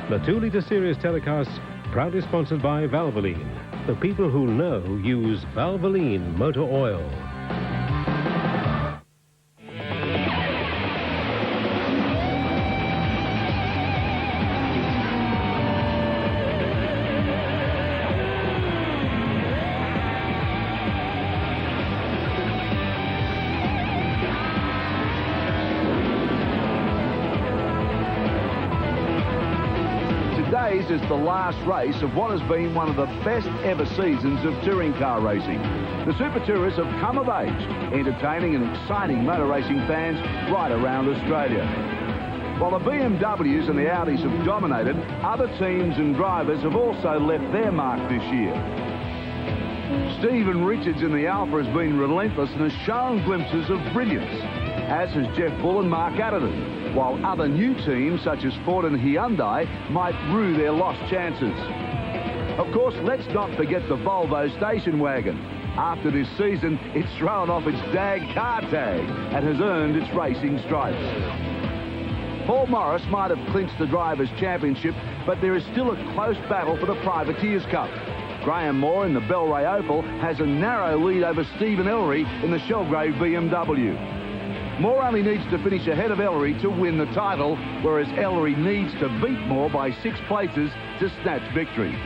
The 2-litre series telecasts proudly sponsored by Valvoline. The people who know use Valvoline motor oil. Today's is the last race of what has been one of the best ever seasons of touring car racing. The Super Tourists have come of age, entertaining and exciting motor racing fans right around Australia. While the BMWs and the Audis have dominated, other teams and drivers have also left their mark this year. Stephen Richards in the Alpha has been relentless and has shown glimpses of brilliance, as has Jeff Bull and Mark Attrition, while other new teams such as Ford and Hyundai might rue their lost chances. Of course, let's not forget the Volvo station wagon. After this season, it's thrown off its DAG car tag and has earned its racing stripes. Paul Morris might have clinched the Drivers' Championship, but there is still a close battle for the Privateers Cup. Graham Moore in the Bellray Opel has a narrow lead over Stephen Ellery in the Shelgrave BMW. Moore only needs to finish ahead of Ellery to win the title, whereas Ellery needs to beat Moore by 6 places to snatch victory.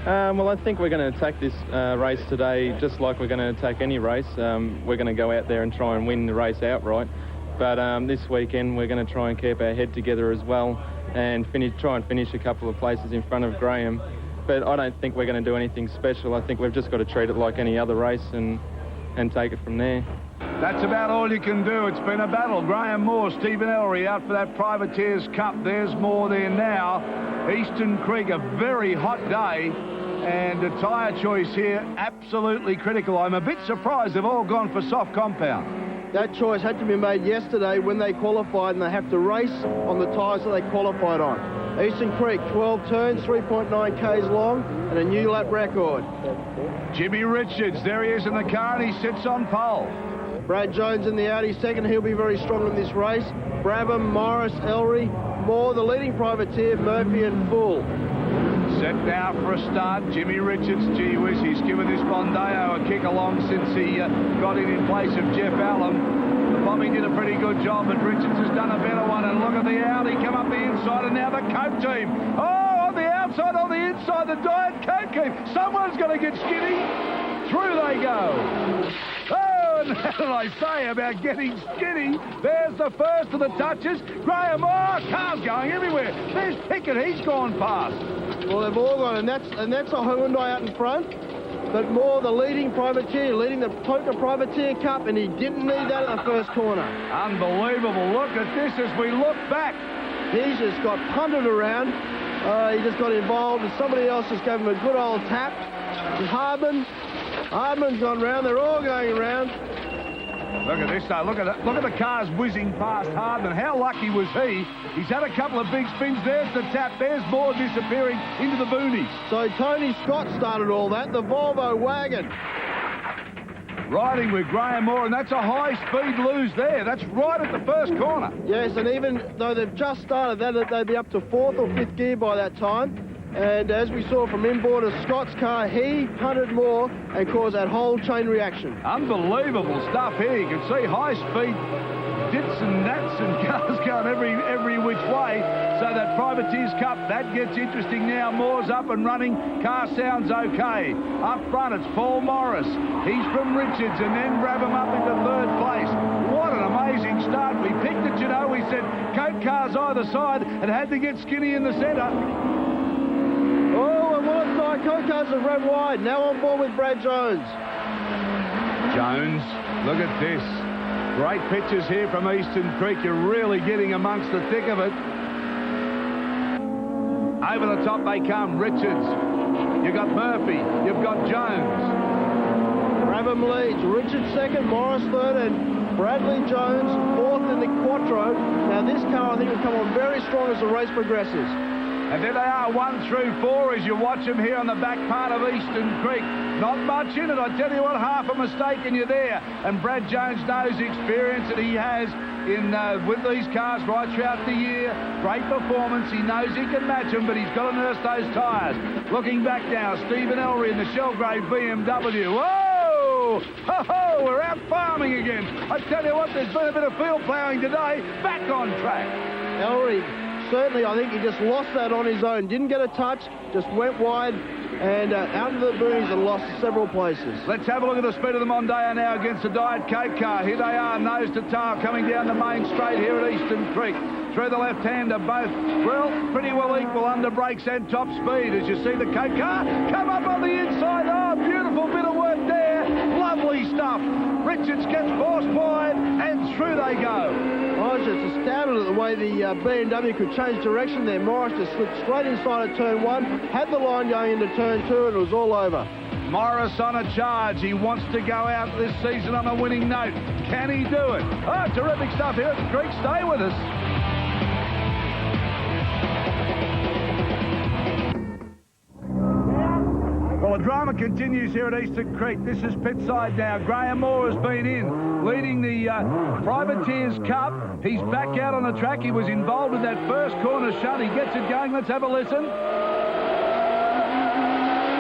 Well, I think we're going to attack this race today just like we're going to attack any race. We're going to go out there and try and win the race outright. But this weekend we're going to try and keep our head together as well and try and finish a couple of places in front of Graham. But I don't think we're going to do anything special. I think we've just got to treat it like any other race and take it from there. That's about all you can do. It's been a battle. Graham Moore, Stephen Ellery out for that Privateers Cup. There's Moore there now. Eastern Creek, a very hot day. And the tyre choice here, absolutely critical. I'm a bit surprised they've all gone for soft compound. That choice had to be made yesterday when they qualified, and they have to race on the tyres that they qualified on. Eastern Creek, 12 turns, 3.9 k's long, and a new lap record. Jimmy Richards, there he is in the car, and he sits on pole. Brad Jones in the Audi second. He'll be very strong in this race. Brabham, Morris, Ellery, Moore, the leading privateer, Murphy and Bull. Set now for a start. Jimmy Richards, gee whiz, he's given this Mondeo a kick along since he got in place of Jeff Allen. The Bombing did a pretty good job, but Richards has done a better one. And look at the Audi come up the inside, and now the Coke team. Oh, on the outside, on the inside, the Diet Coke team. Someone's going to get skinny. Through they go. Oh, and how did I say about getting skinny? There's the first of the touches. Graham, oh, cars going everywhere. There's Pickett, he's gone past. Well, they've all gone, and that's a Hyundai out in front. But Moore, the leading privateer, leading the Toka Privateer Cup, and he didn't need that at the first corner. Unbelievable. Look at this as we look back. He's just got punted around. He just got involved, and somebody else just gave him a good old tap. Hardman's gone round. They're all going around. Look at this, though. Look at the cars whizzing past Hardman. How lucky was he? He's had a couple of big spins. There's the tap. There's Moore disappearing into the boonies. So Tony Scott started all that, the Volvo wagon. Riding with Graham Moore, and that's a high-speed lose there. That's right at the first corner. Yes, and even though they've just started that, they'd be up to 4th or 5th gear by that time. And as we saw from inboard of Scott's car, he punted Moore and caused that whole chain reaction. Unbelievable stuff here. You can see high-speed dits and nats and cars going every which way. So that Privateers Cup, that gets interesting now. Moore's up and running. Car sounds okay. Up front, it's Paul Morris. He's from Richards, and then Brabham up into 3rd place. What an amazing start. We picked it, you know. We said Coke cars either side and had to get skinny in the centre. Oh, and Willett Coke cars have run wide. Now on board with Brad Jones. Jones, look at this. Great pictures here from Eastern Creek. You're really getting amongst the thick of it. Over the top they come. Richards. You've got Murphy. You've got Jones. Brabham leads. Richards second, Morris third, and Bradley Jones fourth in the Quattro. Now this car I think will come on very strong as the race progresses. And there they are, 1 through 4, as you watch them here on the back part of Eastern Creek. Not much in it, I tell you what, half a mistake and you're there. And Brad Jones knows the experience that he has. with these cars right throughout the year. Great performance. He knows he can match them, but he's got to nurse those tyres. Looking back now, Stephen Ellery in the Shellgrave BMW. Whoa! Ho-ho! We're out farming again. I tell you what, there's been a bit of field ploughing today. Back on track. Ellery, certainly, I think he just lost that on his own. Didn't get a touch, just went wide and out of the boonies and lost several places. Let's have a look at the speed of the Mondeo now against the Diet Coke car. Here they are, nose to tail, coming down the main straight here at Eastern Creek. Through the left-hander, both, well, pretty well equal under brakes and top speed. As you see the Coke car come up on the inside. Oh, beautiful bit of work there. Lovely stuff. Richards gets forced wide, and through they go. I was just astounded at the way the BMW could change direction there. Morris just slipped straight inside of turn 1, had the line going into turn 2, and it was all over. Morris on a charge. He wants to go out this season on a winning note. Can he do it? Oh, terrific stuff here at the Creek. Stay with us. Well, the drama continues here at Eastern Creek. This is pit side now. Graham Moore has been in, leading the Privateers Cup. He's back out on the track. He was involved in that first corner shut. He gets it going. Let's have a listen.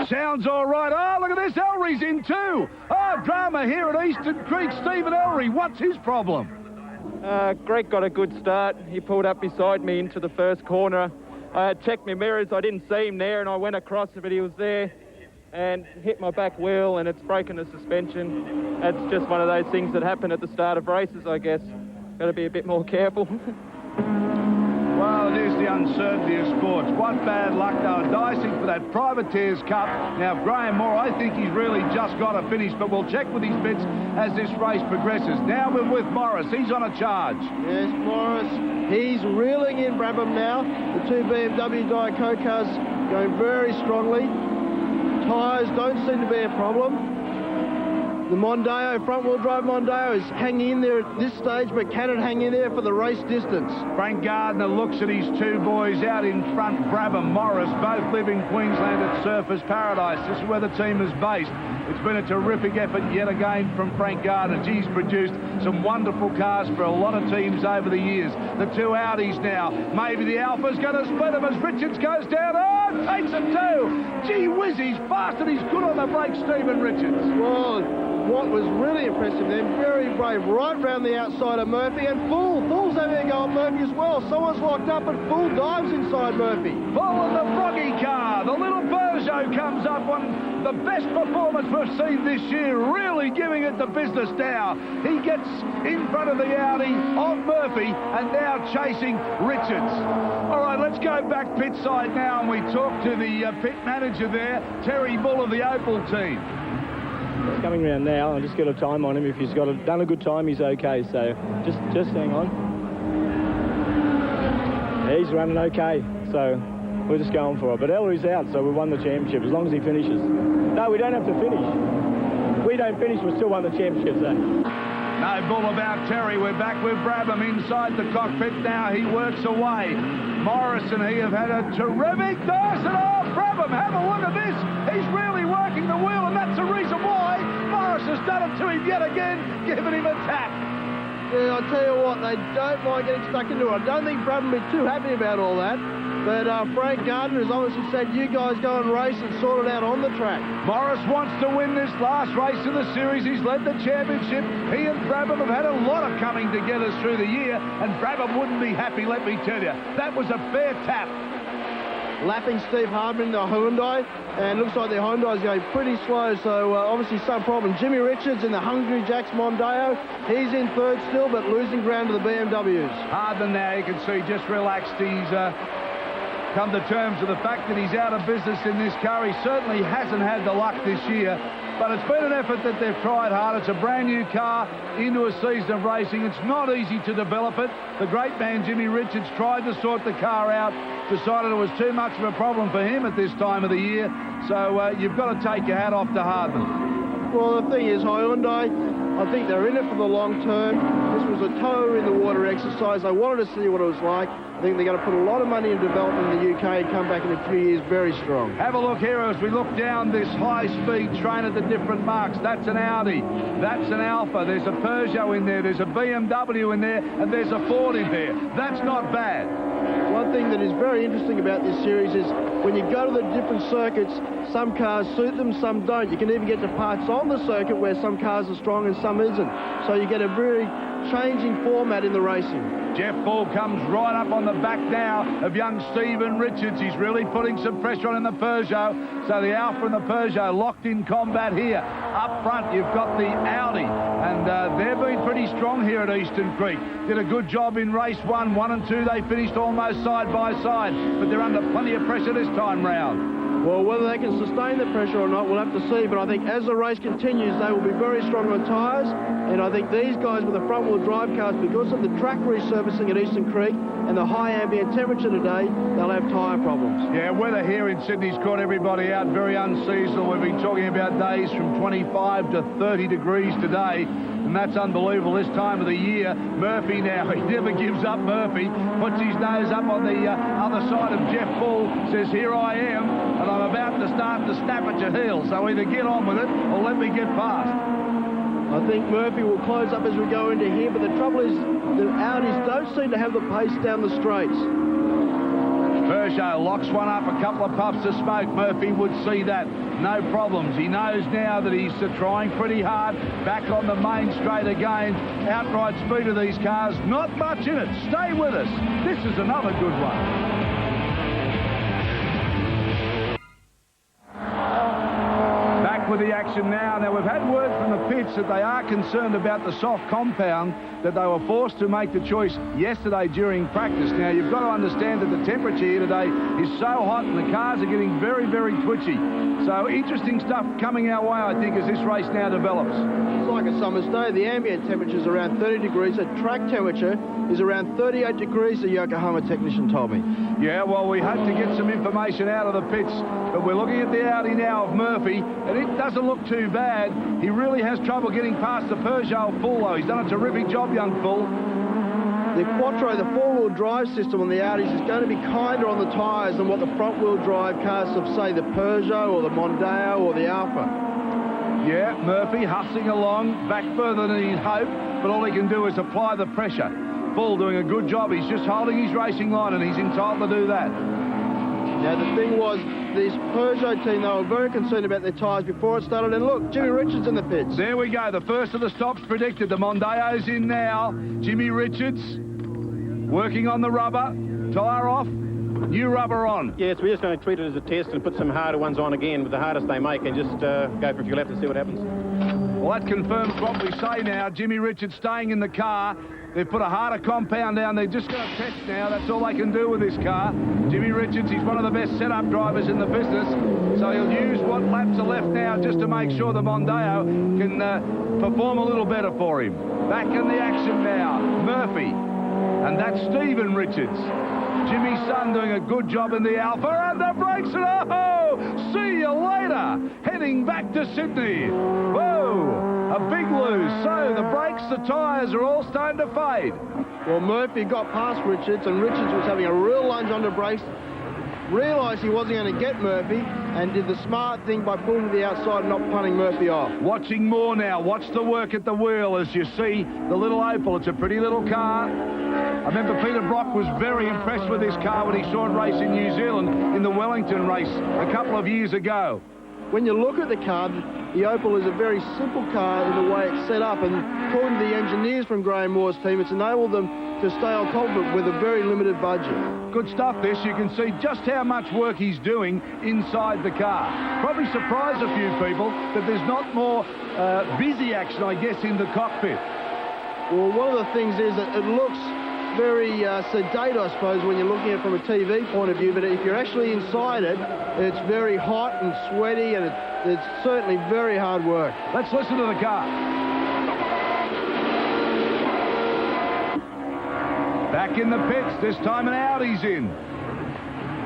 Sounds all right. Oh, look at this. Ellery's in too. Oh, drama here at Eastern Creek. Stephen Ellery, what's his problem? Greg got a good start. He pulled up beside me into the first corner. I had checked my mirrors. I didn't see him there, and I went across it, but he was there. And hit my back wheel, and it's broken the suspension. That's just one of those things that happen at the start of races, I guess. Got to be a bit more careful. Well, it is the uncertainty of sports. What bad luck. They were dicing for that Privateers Cup. Now, Graham Moore, I think he's really just got to finish, but we'll check with his bits as this race progresses. Now we're with Morris. He's on a charge. Yes, Morris. He's reeling in Brabham now. The two BMW Diet Coke cars going very strongly. Tyres don't seem to be a problem. The Mondeo, front-wheel drive Mondeo, is hanging in there at this stage, but can it hang in there for the race distance? Frank Gardner looks at his two boys out in front. Brabham, Morris, both live in Queensland at Surfers Paradise. This is where the team is based. It's been a terrific effort yet again from Frank Gardner. He's produced some wonderful cars for a lot of teams over the years. The two Audis now. Maybe the Alpha's going to split them as Richards goes down. Oh, takes it too. Gee whiz, he's fast and he's good on the brakes, Stephen Richards. Well, what was really impressive then, very brave, right round the outside of Murphy, and Full's having a go at Murphy as well. Someone's locked up, and Full dives inside Murphy. Full in the Froggy car. The little Peugeot comes up on the best performance we've seen this year, really giving it the business now. He gets in front of the Audi of Murphy and now chasing Richards. All right, let's go back pit side now, and we talk to the pit manager there, Terry Bull of the Opal team. He's coming around now. I'll just get a time on him. If he's done a good time, he's okay. So just hang on. Yeah, he's running okay. So we're just going for it. But Ellery's out, so we won the championship as long as he finishes. No, we don't have to finish. If we don't finish, we still won the championship. So. No bull about Terry. We're back with Brabham inside the cockpit now. He works away. Morris and he have had a terrific dice. And oh, Brabham, have a look at this. He's really working the wheel, and that's the reason why Morris has done it to him yet again, giving him a tap. Yeah, I'll tell you what, they don't mind getting stuck into it. I don't think Brabham will be too happy about all that. But Frank Gardner has obviously said, you guys go and race and sort it out on the track. Morris wants to win this last race of the series. He's led the championship. He and Brabham have had a lot of coming together through the year, and Brabham wouldn't be happy, let me tell you. That was a fair tap. Lapping Steve Hardman, the Hyundai, and looks like the Hyundai's going pretty slow, so obviously some problem. Jimmy Richards in the Hungry Jack's Mondeo, he's in third still, but losing ground to the BMWs. Hardman now, you can see, just relaxed. He's come to terms with the fact that he's out of business in this car. He certainly hasn't had the luck this year, but it's been an effort that they've tried hard. It's a brand new car into a season of racing. It's not easy to develop it. The great man Jimmy Richards tried to sort the car out, decided it was too much of a problem for him at this time of the year. So you've got to take your hat off to Hardman. Well, the thing is, Hyundai, I think they're in it for the long term. This was a toe in the water exercise. They wanted to see what it was like. I think they're going to put a lot of money into development in the UK and come back in a few years very strong. Have a look here as we look down this high-speed train at the different marks. That's an Audi. That's an Alfa. There's a Peugeot in there. There's a BMW in there. And there's a Ford in there. That's not bad. One thing that is very interesting about this series is when you go to the different circuits, some cars suit them, some don't. You can even get to parts on the circuit where some cars are strong and some isn't. So you get a very changing format in the racing. Jeff Bull comes right up on the back now of young Stephen Richards. He's really putting some pressure on in the Peugeot. So the Alfa and the Peugeot locked in combat here. Up front, you've got the Audi. And they've been pretty strong here at Eastern Creek. Did a good job in race 1 and 2. They finished almost side by side. But they're under plenty of pressure this time round. Well, whether they can sustain the pressure or not, we'll have to see. But I think as the race continues, they will be very strong on tyres. And I think these guys with the front-wheel drive cars, because of the track resurfacing at Eastern Creek and the high ambient temperature today, they'll have tyre problems. Yeah, weather here in Sydney's caught everybody out. Very unseasonal. We've been talking about days from 25 to 30 degrees today. And that's unbelievable this time of the year. Murphy now, he never gives up, Murphy. Puts his nose up on the other side of Jeff Bull, says, here I am, and I'm about to start to snap at your heels. So either get on with it or let me get past. I think Murphy will close up as we go into here, but the trouble is the Audis don't seem to have the pace down the straights. Peugeot locks one up, a couple of puffs of smoke. Murphy would see that. No problems. He knows now that he's trying pretty hard. Back on the main straight again. Outright speed of these cars, not much in it. Stay with us. This is another good one. With the action now. Now, we've had word from the pits that they are concerned about the soft compound, that they were forced to make the choice yesterday during practice. Now, you've got to understand that the temperature here today is so hot and the cars are getting very, very twitchy. So, interesting stuff coming our way, I think, as this race now develops. It's like a summer's day. The ambient temperature is around 30 degrees. The track temperature is around 38 degrees, the Yokohama technician told me. Yeah, well, we hope to get some information out of the pits, but we're looking at the Audi now of Murphy, and it doesn't look too bad. He really has trouble getting past the Peugeot Bull, though. He's done a terrific job, young Bull. The Quattro, the four-wheel drive system on the Audis is going to be kinder on the tyres than what the front-wheel drive cars of, say, the Peugeot or the Mondeo or the Alfa. Yeah, Murphy hustling along, back further than he'd hoped, but all he can do is apply the pressure. Bull doing a good job. He's just holding his racing line, and he's entitled to do that. Now, the thing was, this Peugeot team, they were very concerned about their tyres before it started. And look, Jimmy Richards in the pits. There we go. The first of the stops predicted. The Mondeo's in now. Jimmy Richards working on the rubber. Tyre off. New rubber on. Yes, we're just going to treat it as a test and put some harder ones on again with the hardest they make and just go for a few laps and see what happens. Well, that confirms what we say now. Jimmy Richards staying in the car. They've put a harder compound down. They're just going to test now. That's all they can do with this car. Jimmy Richards, he's one of the best setup drivers in the business. So he'll use what laps are left now just to make sure the Mondeo can perform a little better for him. Back in the action now. Murphy. And that's Stephen Richards. Jimmy's son doing a good job in the Alfa, and the brakes, and oh, see you later. Heading back to Sydney. Whoa, a big lose. So the brakes, the tyres are all starting to fade. Well, Murphy got past Richards, and Richards was having a real lunge on the brakes, realised he wasn't going to get Murphy, and did the smart thing by pulling to the outside and not punting Murphy off. Watching more now. Watch the work at the wheel as you see the little Opel. It's a pretty little car. I remember Peter Brock was very impressed with this car when he saw it race in New Zealand in the Wellington race a couple of years ago. When you look at the car, the Opel is a very simple car in the way it's set up, and according to the engineers from Graham Moore's team, it's enabled them to stay on top of it with a very limited budget. Good stuff, this. You can see just how much work he's doing inside the car. Probably surprised a few people that there's not more busy action, I guess, in the cockpit. Well, one of the things is that it looks very sedate, I suppose, when you're looking at it from a TV point of view, but if you're actually inside it, it's very hot and sweaty, and it's certainly very hard work. Let's listen to the car. Back in the pits, this time an Audi's in.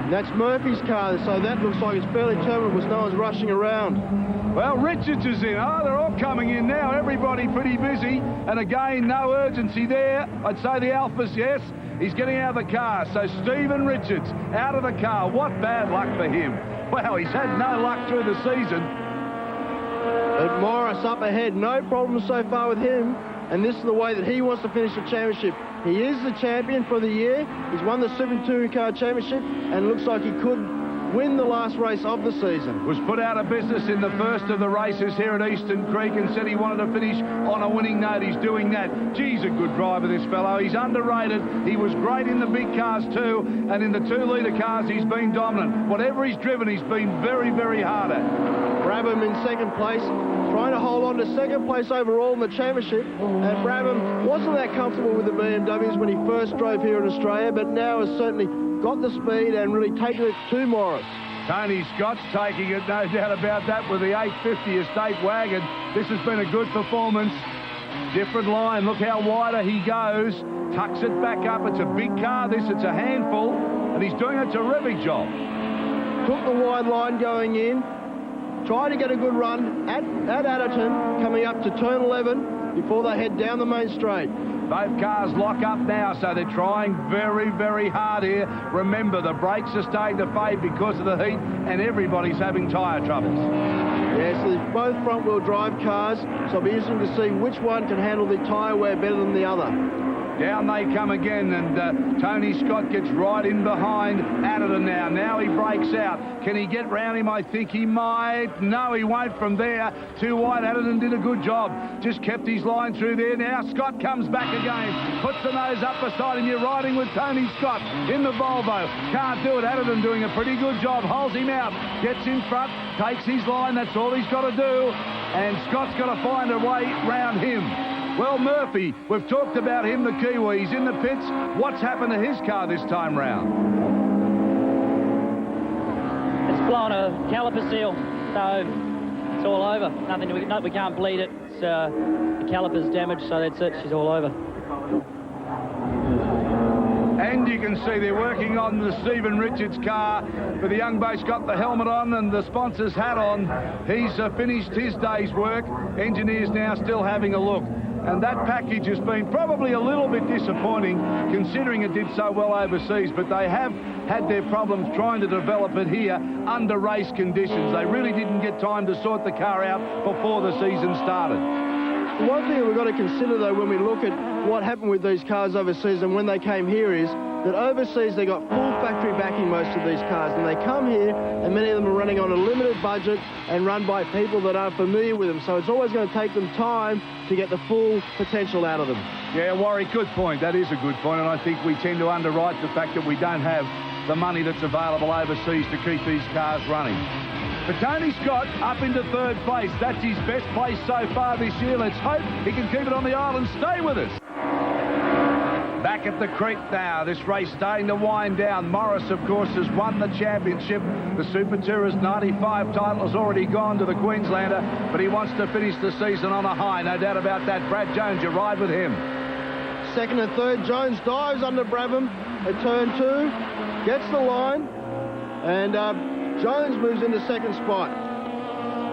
And that's Murphy's car, so that looks like it's fairly terminable, no one's rushing around. Well, Richards is in. Oh, they're all coming in now. Everybody pretty busy. And again, no urgency there. I'd say the Alphas, yes. He's getting out of the car. So Stephen Richards out of the car. What bad luck for him. Well, he's had no luck through the season. But Morris up ahead, no problem so far with him. And this is the way that he wants to finish the championship. He is the champion for the year. He's won the Super Touring Car Championship and looks like he could win the last race of the season. Was put out of business in the first of the races here at Eastern Creek and said he wanted to finish on a winning note. He's doing that. Geez, a good driver, this fellow. He's underrated. He was great in the big cars too, and in the 2-litre cars he's been dominant. Whatever he's driven, he's been very, very hard at. Brabham in second place, trying to hold on to second place overall in the championship. And Brabham wasn't that comfortable with the BMWs when he first drove here in Australia, but now has certainly got the speed and really taken it to Morris. Tony Scott's taking it, no doubt about that, with the 850 Estate wagon. This has been a good performance. Different line, look how wider he goes. Tucks it back up. It's a big car, this. It's a handful, and he's doing a terrific job. Took the wide line going in. Trying to get a good run at Attrition, coming up to turn 11 before they head down the main straight. Both cars lock up now, so they're trying very, very hard here. Remember, the brakes are starting to fade because of the heat, and everybody's having tyre troubles. Yeah, so they're both front-wheel drive cars, so it'll be interesting to see which one can handle the tyre wear better than the other. Down they come again, and Tony Scott gets right in behind Atherton now. Now he breaks out. Can he get round him? I think he might. No, he won't from there. Too wide. Atherton did a good job. Just kept his line through there. Now Scott comes back again. Puts the nose up beside him. You're riding with Tony Scott in the Volvo. Can't do it. Atherton doing a pretty good job. Holds him out. Gets in front. Takes his line. That's all he's got to do. And Scott's got to find a way round him. Well, Murphy, we've talked about him, the Kiwi. He's in the pits. What's happened to his car this time round? It's blown a caliper seal, so it's all over. We can't bleed it. It's, the caliper's damaged, so that's it. She's all over. And you can see they're working on the Stephen Richards car, but the young bloke's got the helmet on and the sponsor's hat on. He's finished his day's work. Engineers now still having a look. And that package has been probably a little bit disappointing considering it did so well overseas, but they have had their problems trying to develop it here under race conditions. They really didn't get time to sort the car out before the season started. One thing that we've got to consider, though, when we look at what happened with these cars overseas and when they came here is that overseas they got full factory backing, most of these cars, and they come here and many of them are running on a limited budget and run by people that aren't familiar with them. So it's always going to take them time to get the full potential out of them. Yeah, Warwick, good point. That is a good point, and I think we tend to underwrite the fact that we don't have the money that's available overseas to keep these cars running. But Tony Scott up into third place. That's his best place so far this year. Let's hope he can keep it on the island. Stay with us. Back at the creek now. This race starting to wind down. Morris, of course, has won the championship. The Super Tourist 95 title has already gone to the Queenslander, but he wants to finish the season on a high. No doubt about that. Brad Jones, you ride with him. Second and third, Jones dives under Brabham at turn 2, gets the line, and Jones moves into second spot.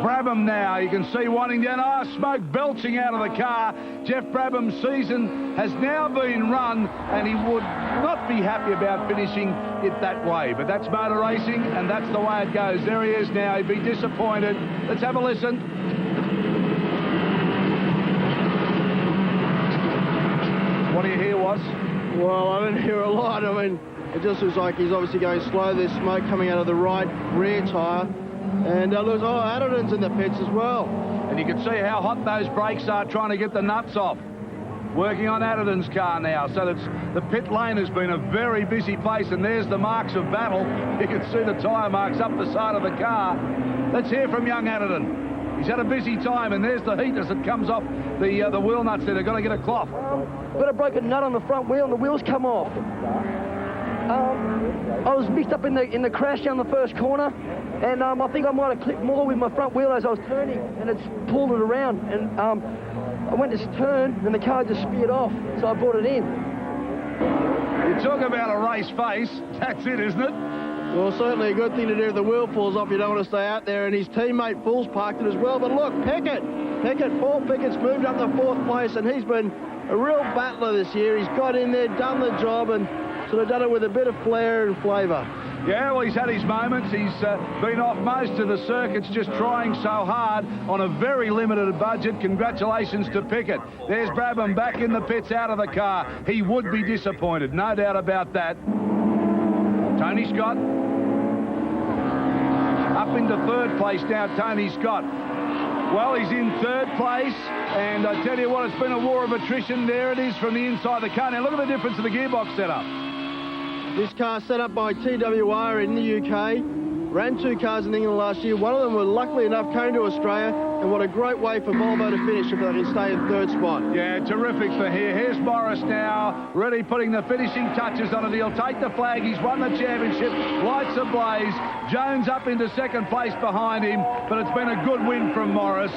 Brabham now, you can see winding down. Smoke belching out of the car. Jeff Brabham's season has now been run, and he would not be happy about finishing it that way. But that's motor racing, and that's the way it goes. There he is now. He'd be disappointed. Let's have a listen. What do you hear, Was? Well, I didn't hear a lot. I mean, it just looks like he's obviously going slow. There's smoke coming out of the right rear tyre. And looks, Atherton's in the pits as well. And you can see how hot those brakes are trying to get the nuts off. Working on Atherton's car now. So that's, the pit lane has been a very busy place, and there's the marks of battle. You can see the tyre marks up the side of the car. Let's hear from young Atherton. He's had a busy time, and there's the heat as it comes off the wheel nuts there. They're going to get a cloth. Got a broken nut on the front wheel, and the wheels come off. I was mixed up in the crash down the first corner, and I think I might have clipped more with my front wheel as I was turning, and it's pulled it around, and I went to turn, and the car just speared off, so I brought it in. You talk about a race face, that's it, isn't it? Well, certainly a good thing to do if the wheel falls off. You don't want to stay out there, and his teammate Fool's parked it as well. But look, Paul Pickett's moved up to 4th place, and he's been a real battler this year. He's got in there, done the job, and sort of done it with a bit of flair and flavour. Yeah, well, he's had his moments. He's been off most of the circuits, just trying so hard on a very limited budget. Congratulations to Pickett. There's Brabham back in the pits, out of the car. He would be disappointed, no doubt about that. Tony Scott up into 3rd place now, Tony Scott. Well, he's in 3rd place, and I tell you what, it's been a war of attrition. There it is from the inside the car. Now, look at the difference in the gearbox setup. This car set up by TWR in the UK, ran 2 cars in England last year. One of them, were luckily enough, came to Australia, and what a great way for Volvo to finish if they can stay in 3rd spot. Yeah, terrific for here. Here's Morris now, really putting the finishing touches on it. He'll take the flag. He's won the championship. Lights ablaze. Jones up into 2nd place behind him, but it's been a good win from Morris.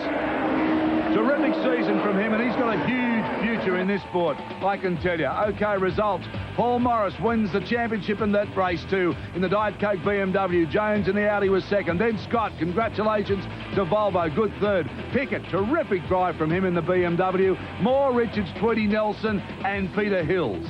Terrific season from him, and he's got a huge future in this sport, I can tell you. OK, results. Paul Morris wins the championship in that race too, in the Diet Coke BMW. Jones in the Audi was 2nd. Then Scott, congratulations to Volvo, good 3rd. Pickett, terrific drive from him in the BMW. Moore, Richards, Tweedy, Nelson, and Peter Hills.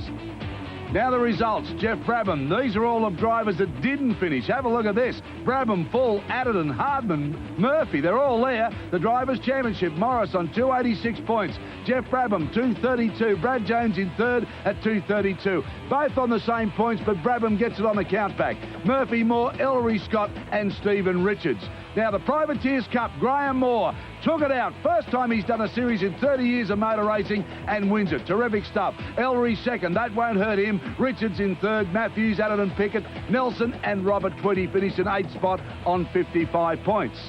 Now the results. Jeff Brabham. These are all of drivers that didn't finish. Have a look at this. Brabham, Full, Attrition, Hardman, Murphy. They're all there. The Drivers' Championship. Morris on 286 points. Jeff Brabham, 232. Brad Jones in 3rd at 232. Both on the same points, but Brabham gets it on the countback. Murphy, Moore, Ellery, Scott, and Stephen Richards. Now the Privateers Cup. Graham Moore took it out. First time he's done a series in 30 years of motor racing and wins it. Terrific stuff. Ellery 2nd. That won't hurt him. Richards in 3rd. Matthews, Atherton, Pickett, Nelson and Robert Tweedy finished in 8th spot on 55 points.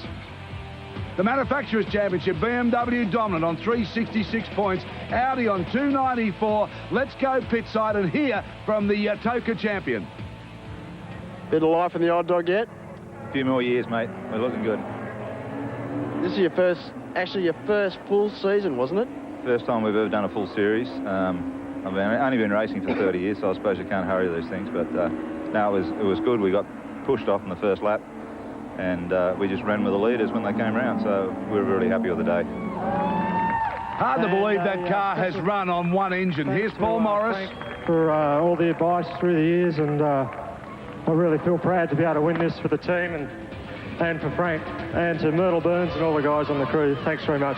The Manufacturers' Championship, BMW dominant on 366 points. Audi on 294. Let's go pit side and hear from the TOCA champion. Bit of life in the odd dog yet? A few more years, mate. We're looking good. This is your first full season, wasn't it? First time we've ever done a full series. I've only been racing for 30 years, so I suppose you can't hurry these things. But no, it was good. We got pushed off in the first lap, and we just ran with the leaders when they came round. So we were really happy with the day. Hard to believe that car has run on one engine. Here's Paul Morris. For all the advice through the years, and I really feel proud to be able to win this for the team and for Frank and to Myrtle Burns and all the guys on the crew. Thanks very much.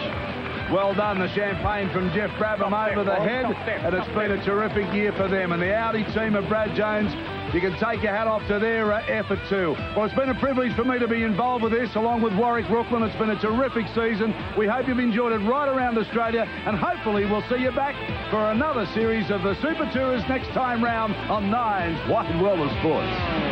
Well done, the champagne from Jeff Brabham over the head, and it's been a terrific year for them. And the Audi team of Brad Jones, you can take your hat off to their effort too. Well, it's been a privilege for me to be involved with this, along with Warwick Brooklyn. It's been a terrific season. We hope you've enjoyed it right around Australia, and hopefully we'll see you back for another series of the Super Tours next time round on Nine's Wide World of Sports.